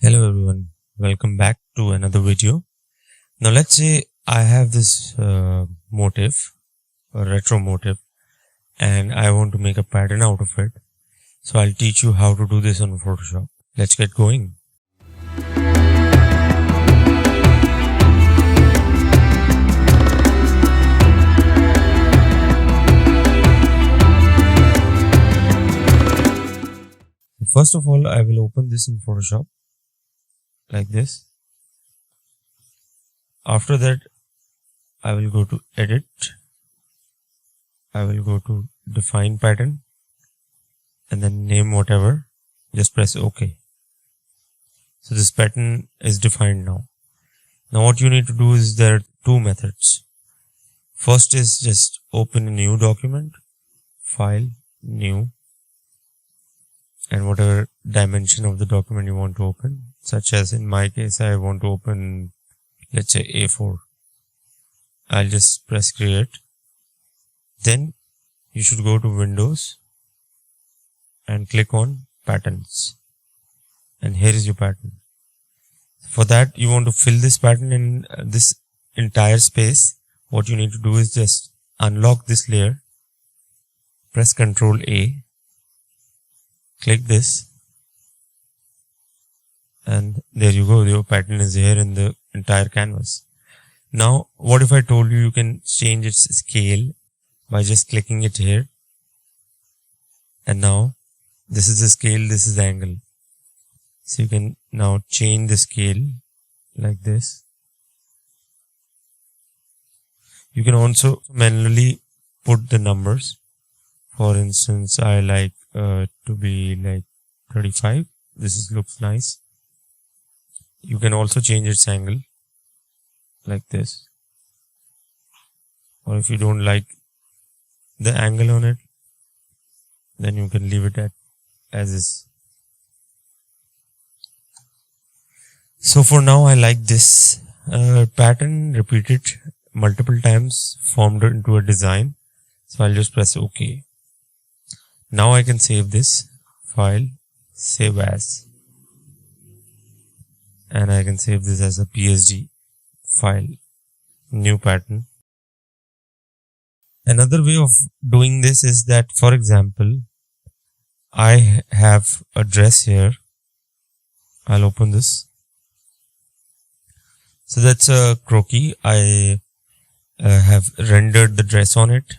Hello everyone, welcome back to another video. Now let's say I have this motif, a retro motif, and I want to make a pattern out of it. So I'll teach you how to do this on Photoshop. Let's get going. First of all, I will open this in Photoshop like this. After that, I will go to edit. I will go to define pattern and then name whatever. Just press OK. So this pattern is defined now. Now what you need to do is there are two methods. First is just open a new document, file, new, and whatever dimension of the document you want to open, such as in my case I want to open, let's say A4. I'll just press create. Then you should go to Windows and click on patterns, and here is your pattern. For that you want to fill this pattern in this entire space. What you need to do is just unlock this layer, press Ctrl A, click this, and there you go, your pattern is here in the entire canvas. Now what if I told you can change its scale by just clicking it here, and now this is the scale, this is the angle. So you can now change the scale like this. You can also manually put the numbers. For instance, I like to be like 35. This looks nice. You can also change its angle like this, or if you don't like the angle on it, then you can leave it as is. So for now I like this pattern repeated multiple times, formed into a design. So I'll just press OK. Now I can save this file, save as, and I can save this as a PSD file, new pattern. Another way of doing this is that, for example, I have a dress here. I'll open this. So that's a croquis. I have rendered the dress on it.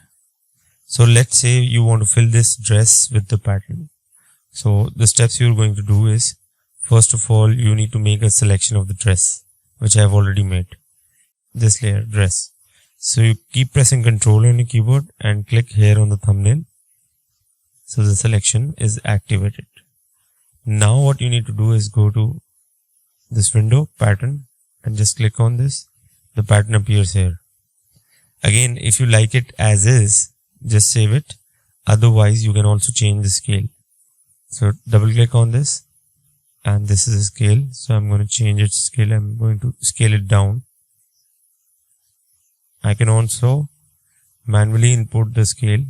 So let's say you want to fill this dress with the pattern. So the steps you're going to do is, first of all, you need to make a selection of the dress, which I have already made. This layer, dress. So you keep pressing Ctrl on your keyboard and click here on the thumbnail. So the selection is activated. Now what you need to do is go to this window, pattern, and just click on this. The pattern appears here. Again, if you like it as is, just save it. Otherwise, you can also change the scale. So double click on this, and this is the scale. So I'm going to change its scale. I'm going to scale it down. I can also manually input the scale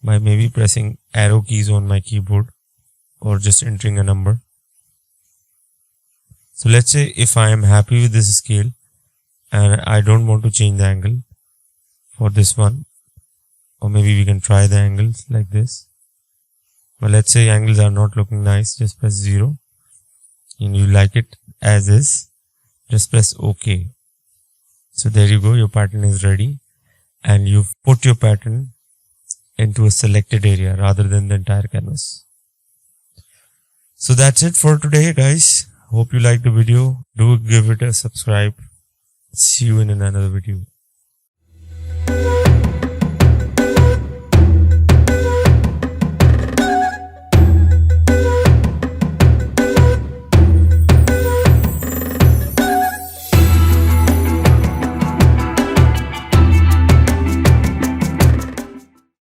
by maybe pressing arrow keys on my keyboard or just entering a number. So let's say if I am happy with this scale and I don't want to change the angle for this one, or maybe we can try the angles like this. But let's say angles are not looking nice, just press 0. And you like it as is, just press OK. So there you go, your pattern is ready, and you've put your pattern into a selected area rather than the entire canvas. So that's it for today, guys. Hope you liked the video. Do give it a subscribe. See you in another video.